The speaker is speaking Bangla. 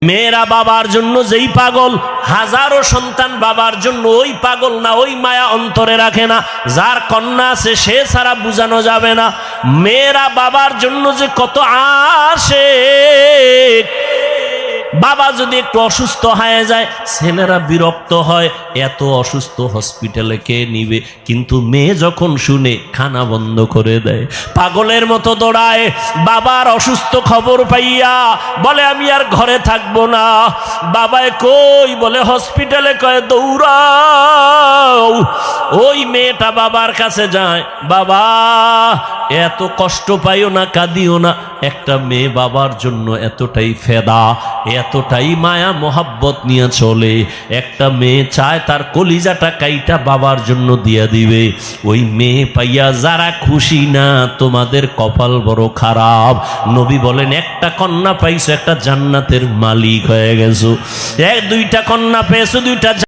মেয়েরা বাবার জন্য যেই পাগল, হাজারো সন্তান বাবার জন্য ওই পাগল না, ওই মায়া অন্তরে রাখে না। যার কন্যা আছে সে ছাড়া বোঝানো যাবে না। মেয়েরা বাবার জন্য যে কত আশিক। বাবা যদি একটু অসুস্থ হয়ে যায় ছেলেরা বিরক্ত হয়, এত অসুস্থ হসপিটালে কে নিবে, কিন্তু মেয়ে যখন শুনে খানা বন্ধ করে দেয়, পাগলের মতো দৌড়ায়। বাবার অসুস্থ খবর পাইয়া বলে আমি আর ঘরে থাকবো না। বাবায় কই, বলে হসপিটালে, কয় দৌড়াও। ওই মেয়েটা বাবার কাছে যায়, বাবা এত কষ্ট পাইও না, কাঁদিও না। একটা মেয়ে বাবার জন্য এতটাই ফেদা, এতটাই মায়া মোহাব্বত নিয়ে চলে। একটা মেয়ে চায় তার কলিজাটা কাইটা বাবার জন্য দিয়ে দিবে। ওই মেয়ে পাইয়া যারা খুশি না, তোমাদের কপাল বড় খারাপ। নবী বলেন একটা কন্যা পাইছো, একটা জান্নাতের মালিক হয়ে গেছো। দুইটা কন্যা পেয়েছো, দুইটা